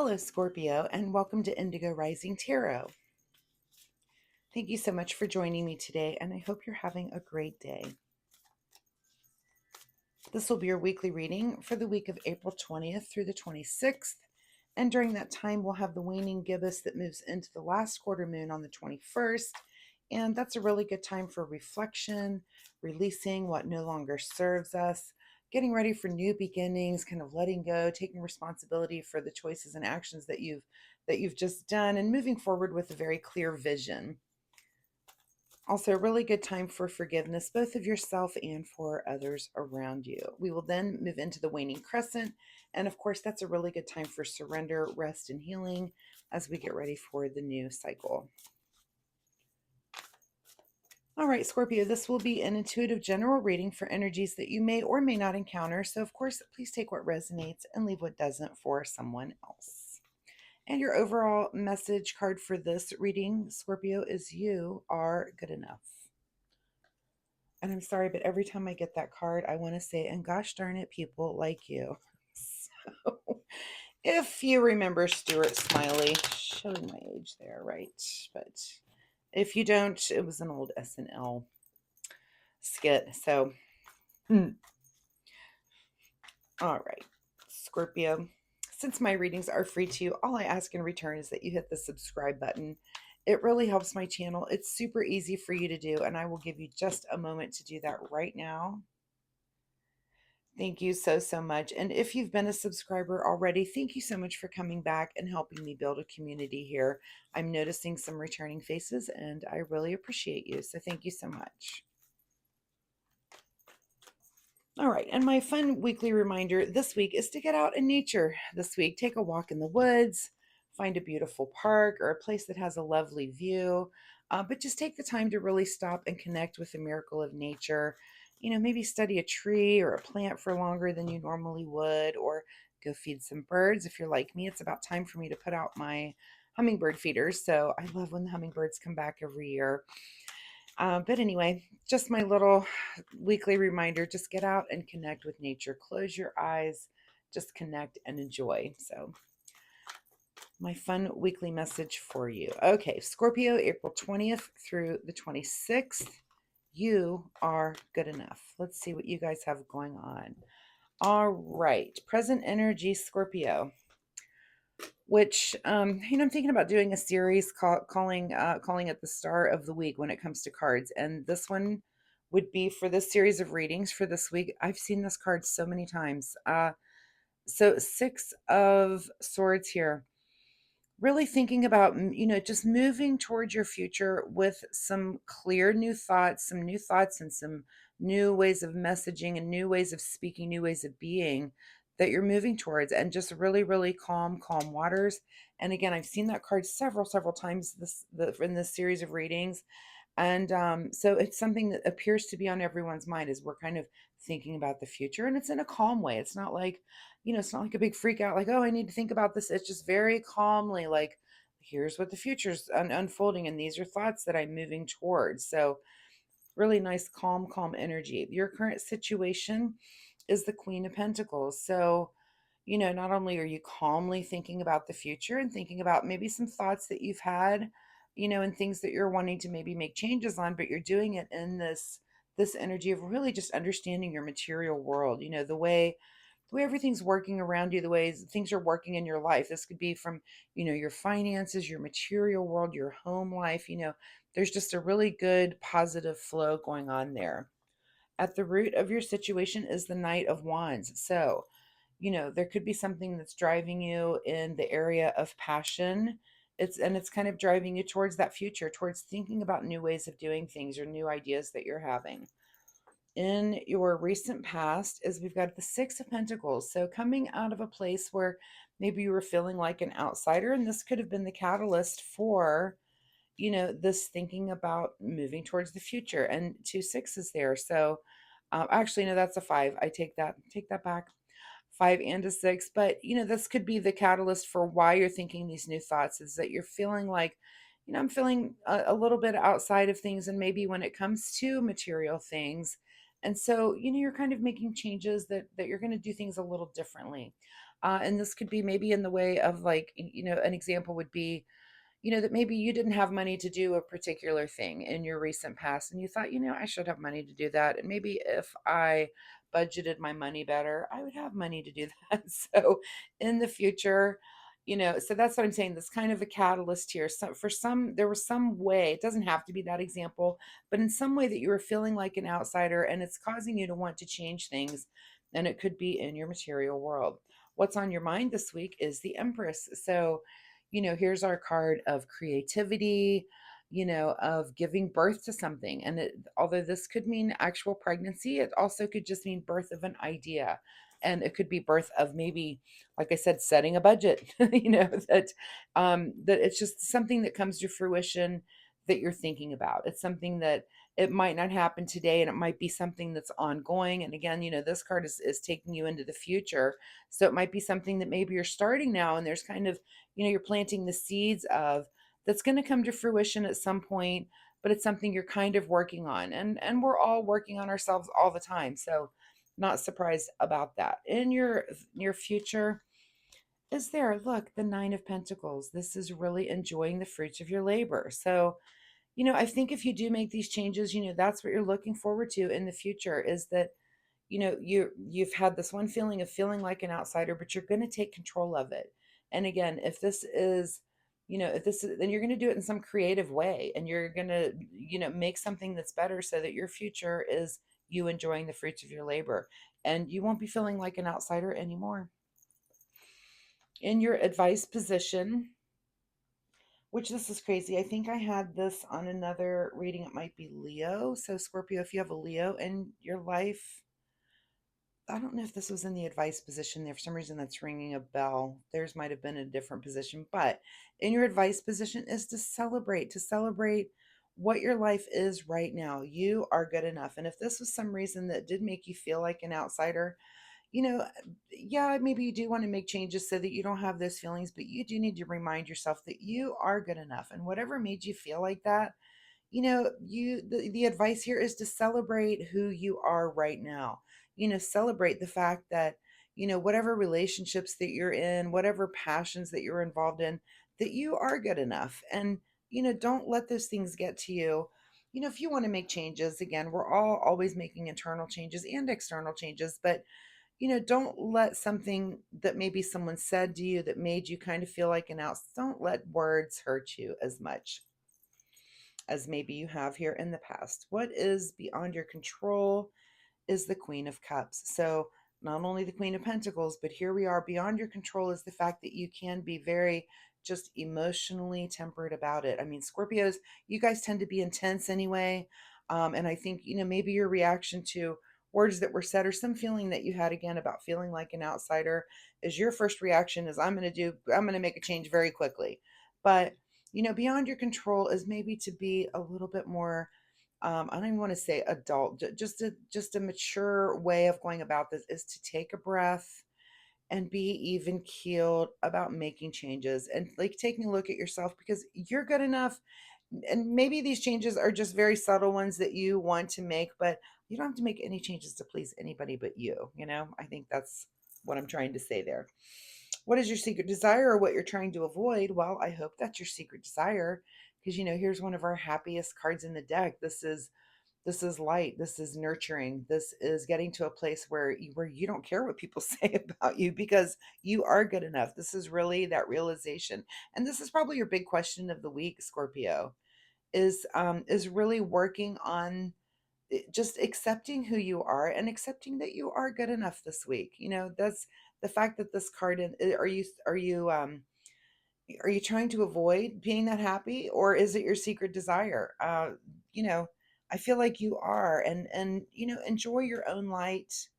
Hello, Scorpio, and welcome to Indigo Rising Tarot. Thank you so much for joining me today, and I hope you're having a great day. This will be your weekly reading for the week of April 20th through the 26th. And during that time, we'll have the waning gibbous that moves into the last quarter moon on the 21st. And that's a really good time for reflection, releasing what no longer serves us, getting ready for new beginnings, kind of letting go, taking responsibility for the choices and actions that you've just done, and moving forward with a very clear vision. Also, a really good time for forgiveness, both of yourself and for others around you. We will then move into the waning crescent. And of course, that's a really good time for surrender, rest, and healing as we get ready for the new cycle. All right, Scorpio, this will be an intuitive general reading for energies that you may or may not encounter. So, of course, please take what resonates and leave what doesn't for someone else. And your overall message card for this reading, Scorpio, is you are good enough. And I'm sorry, but every time I get that card, I want to say, and gosh darn it, people like you. So, if you remember Stuart Smiley, showing my age there, right? But if you don't, it was an old SNL skit. So, all right, Scorpio. Since my readings are free to you, all I ask in return is that you hit the subscribe button. It really helps my channel. It's super easy for you to do, and I will give you just a moment to do that right now. Thank you so much. And if you've been a subscriber already, thank you so much for coming back and helping me build a community here. I'm noticing some returning faces, and I really appreciate you. So thank you so much. All right, and my fun weekly reminder this week is to get out in nature this week. Take a walk in the woods, find a beautiful park or a place that has a lovely view, but just take the time to really stop and connect with the miracle of nature. Maybe study a tree or a plant for longer than you normally would, or go feed some birds. If you're like me, it's about time for me to put out my hummingbird feeders. So I love when the hummingbirds come back every year. But anyway, just my little weekly reminder, just get out and connect with nature. Close your eyes, just connect and enjoy. So my fun weekly message for you. Okay, Scorpio, April 20th through the 26th. You are good enough. Let's see what you guys have going on. All right, present energy, Scorpio. Which I'm thinking about doing a series calling it the Star of the Week when it comes to cards, and this one would be for this series of readings for this week. I've seen this card so many times. So Six of Swords here, really thinking about just moving towards your future with some clear new thoughts, and some new ways of messaging and new ways of speaking, new ways of being that you're moving towards, and just really calm waters. And again, I've seen that card several times in this series of readings. And so it's something that appears to be on everyone's mind as we're kind of thinking about the future. And it's in a calm way. It's not like, it's not like a big freak out, like, oh, I need to think about this. It's just very calmly like, here's what the future's unfolding. And these are thoughts that I'm moving towards. So really nice, calm energy. Your current situation is the Queen of Pentacles. So, not only are you calmly thinking about the future and thinking about maybe some thoughts that you've had, and things that you're wanting to maybe make changes on, but you're doing it in this energy of really just understanding your material world, the way everything's working around you, the ways things are working in your life. This could be from, your finances, your material world, your home life, there's just a really good positive flow going on there. At the root of your situation is the Knight of Wands. So, there could be something that's driving you in the area of passion. It's kind of driving you towards that future, towards thinking about new ways of doing things or new ideas that you're having. In your recent past is we've got the Six of Pentacles. So coming out of a place where maybe you were feeling like an outsider, and this could have been the catalyst for, this thinking about moving towards the future. And two sixes there. So actually, no, that's a five. I take that back. Five and a six. But, this could be the catalyst for why you're thinking these new thoughts, is that you're feeling like, I'm feeling a little bit outside of things. And maybe when it comes to material things. And so, you're kind of making changes that you're going to do things a little differently. And this could be maybe in the way of like, an example would be, that maybe you didn't have money to do a particular thing in your recent past, and you thought, I should have money to do that. And maybe if I budgeted my money better, I would have money to do that. So in the future, so that's what I'm saying. This kind of a catalyst here. So for some, there was some way, it doesn't have to be that example, but in some way that you were feeling like an outsider and it's causing you to want to change things. And it could be in your material world. What's on your mind this week is the Empress. So, here's our card of creativity, of giving birth to something. And although this could mean actual pregnancy, it also could just mean birth of an idea. And it could be birth of maybe, like I said, setting a budget, that it's just something that comes to fruition that you're thinking about. It's something that it might not happen today, and it might be something that's ongoing. And again, this card is taking you into the future. So it might be something that maybe you're starting now, and there's kind of, you're planting the seeds of, that's going to come to fruition at some point, but it's something you're kind of working on. And we're all working on ourselves all the time. So not surprised about that. In your near future, is there, look, the Nine of Pentacles. This is really enjoying the fruits of your labor. So, I think if you do make these changes, that's what you're looking forward to in the future, is that, you've had this one feeling of feeling like an outsider, but you're going to take control of it. And again, if this is, if this is, then you're going to do it in some creative way, and you're going to, make something that's better, so that your future is you enjoying the fruits of your labor, and you won't be feeling like an outsider anymore. In your advice position, which this is crazy. I think I had this on another reading. It might be Leo. So, Scorpio, if you have a Leo in your life, I don't know if this was in the advice position there. For some reason, that's ringing a bell. Theirs might have been a different position, but in your advice position is to celebrate what your life is right now. You are good enough. And if this was some reason that did make you feel like an outsider, you know, yeah, maybe you do want to make changes so that you don't have those feelings, but you do need to remind yourself that you are good enough. And whatever made you feel like that, the advice here is to celebrate who you are right now. Celebrate the fact that, whatever relationships that you're in, whatever passions that you're involved in, that you are good enough. And, don't let those things get to you. If you want to make changes, again, we're all always making internal changes and external changes, but don't let something that maybe someone said to you that made you kind of feel like an out, don't let words hurt you as much as maybe you have here in the past. What is beyond your control is the Queen of Cups. So, not only the Queen of Pentacles, but here we are. Beyond your control is the fact that you can be very just emotionally tempered about it. I mean, Scorpios, you guys tend to be intense anyway. And I think, maybe your reaction to words that were said, or some feeling that you had again about feeling like an outsider, is your first reaction is, I'm going to make a change very quickly. But, beyond your control is maybe to be a little bit more, I don't even want to say adult, just a mature way of going about this is to take a breath and be even keeled about making changes, and like taking a look at yourself, because you're good enough. And maybe these changes are just very subtle ones that you want to make, but you don't have to make any changes to please anybody but you. I think that's what I'm trying to say there. What is your secret desire, or what you're trying to avoid? Well, I hope that's your secret desire, because here's one of our happiest cards in the deck. This is light, this is nurturing, this is getting to a place where you don't care what people say about you, because you are good enough. This is really that realization. And this is probably your big question of the week, Scorpio, is really working on just accepting who you are, and accepting that you are good enough this week. That's the fact that this card in, are you trying to avoid being that happy, or is it your secret desire? You know, I feel like you are, and enjoy your own light,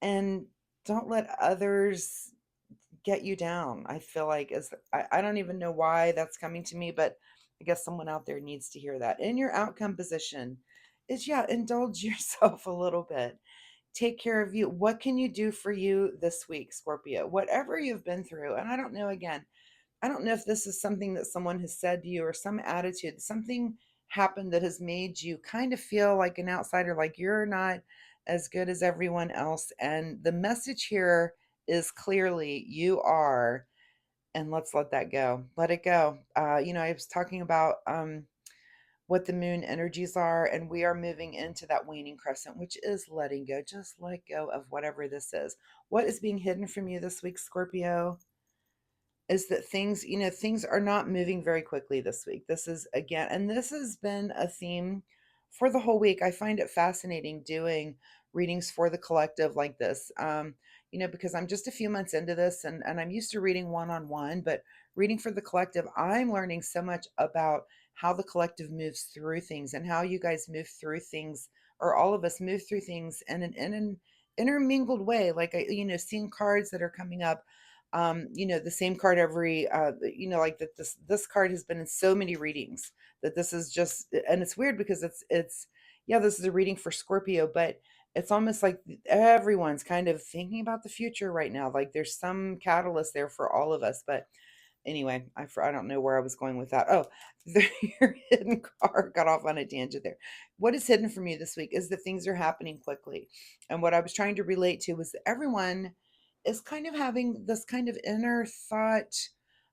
and don't let others get you down. I feel like, I don't even know why that's coming to me, but I guess someone out there needs to hear that. In your outcome position is, yeah, indulge yourself a little bit. Take care of you. What can you do for you this week, Scorpio? Whatever you've been through. And I don't know, again, I don't know if this is something that someone has said to you, or some attitude, something happened that has made you kind of feel like an outsider, like you're not as good as everyone else. And the message here is clearly you are, and let's let that go. Let it go. I was talking about what the moon energies are, and we are moving into that waning crescent, which is letting go. Just let go of whatever this is. What is being hidden from you this week, Scorpio? Is that things are not moving very quickly this week. This is again, and this has been a theme for the whole week. I find it fascinating doing readings for the collective like this. Because I'm just a few months into this, and I'm used to reading one-on-one, but reading for the collective, I'm learning so much about how the collective moves through things and how you guys move through things, or all of us move through things in an intermingled way. Like seeing cards that are coming up, the same card every like that, this card has been in so many readings that this is just, and it's weird because it's yeah, this is a reading for Scorpio, but it's almost like everyone's kind of thinking about the future right now, like there's some catalyst there for all of us. But anyway, I don't know where I was going with that. Oh, your hidden card, got off on a tangent there. What is hidden from you this week is that things are happening quickly. And what I was trying to relate to was that everyone is kind of having this kind of inner thought,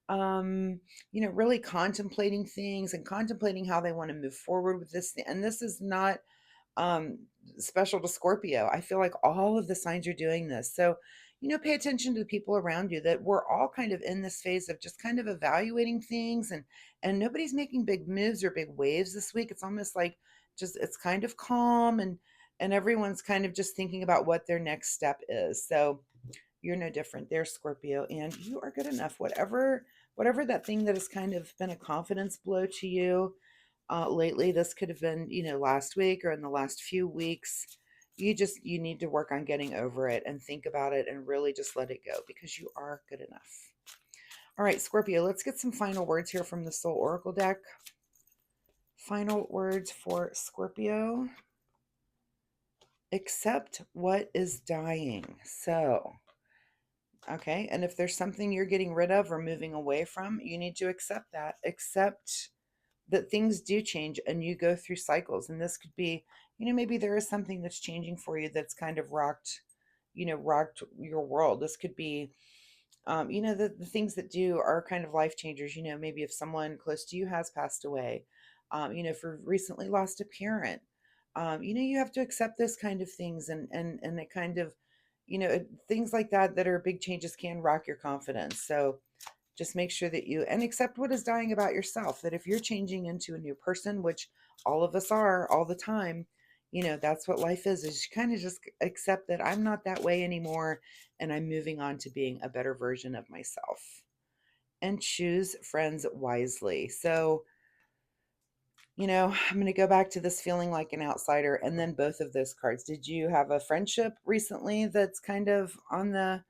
really contemplating things and contemplating how they want to move forward with this. And this is not um special to Scorpio. I feel like all of the signs are doing this. So, pay attention to the people around you, that we're all kind of in this phase of just kind of evaluating things, and nobody's making big moves or big waves this week. It's almost like just it's kind of calm, and everyone's kind of just thinking about what their next step is. So, you're no different there, Scorpio, and you are good enough. Whatever that thing that has kind of been a confidence blow to you lately, this could have been, last week or in the last few weeks. You need to work on getting over it and think about it and really just let it go, because you are good enough. All right, Scorpio, let's get some final words here from the Soul Oracle deck. Final words for Scorpio. Accept what is dying. So, okay, and if there's something you're getting rid of or moving away from, you need to accept that. Accept that things do change and you go through cycles. And this could be, maybe there is something that's changing for you that's kind of rocked your world. This could be, the things that do are kind of life changers. Maybe if someone close to you has passed away, if you've recently lost a parent, you have to accept those kind of things, and it kind of, things like that are big changes can rock your confidence. So just make sure that you and accept what is dying about yourself, that if you're changing into a new person, which all of us are all the time, that's what life is you kind of just accept that I'm not that way anymore, and I'm moving on to being a better version of myself. And choose friends wisely. So, I'm going to go back to this feeling like an outsider, and then both of those cards. Did you have a friendship recently that's kind of on the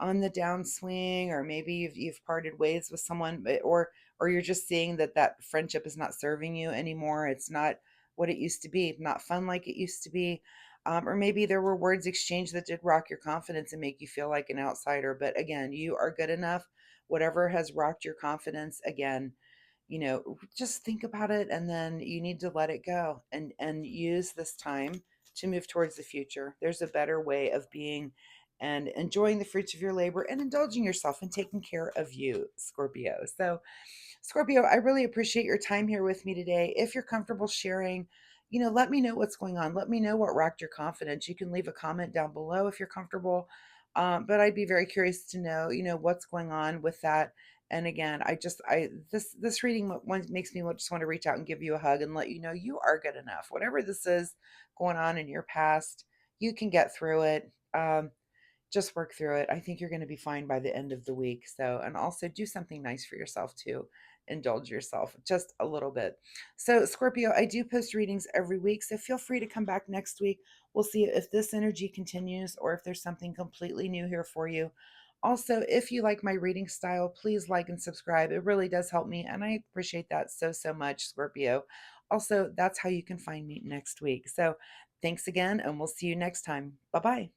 downswing, or maybe you've parted ways with someone, or you're just seeing that friendship is not serving you anymore. It's not what it used to be, not fun like it used to be. Or maybe there were words exchanged that did rock your confidence and make you feel like an outsider. But again, you are good enough. Whatever has rocked your confidence, again, just think about it, and then you need to let it go and use this time to move towards the future. There's a better way of being, and enjoying the fruits of your labor and indulging yourself and taking care of you, Scorpio. So, Scorpio, I really appreciate your time here with me today. If you're comfortable sharing, let me know what's going on. Let me know what rocked your confidence. You can leave a comment down below if you're comfortable. But I'd be very curious to know, what's going on with that. And again, this reading makes me just want to reach out and give you a hug and let you know you are good enough. Whatever this is going on in your past, you can get through it. Just work through it. I think you're going to be fine by the end of the week. So, and also do something nice for yourself too. Indulge yourself just a little bit. So, Scorpio, I do post readings every week. So, feel free to come back next week. We'll see if this energy continues or if there's something completely new here for you. Also, if you like my reading style, please like and subscribe. It really does help me. And I appreciate that so much, Scorpio. Also, that's how you can find me next week. So, thanks again, and we'll see you next time. Bye bye.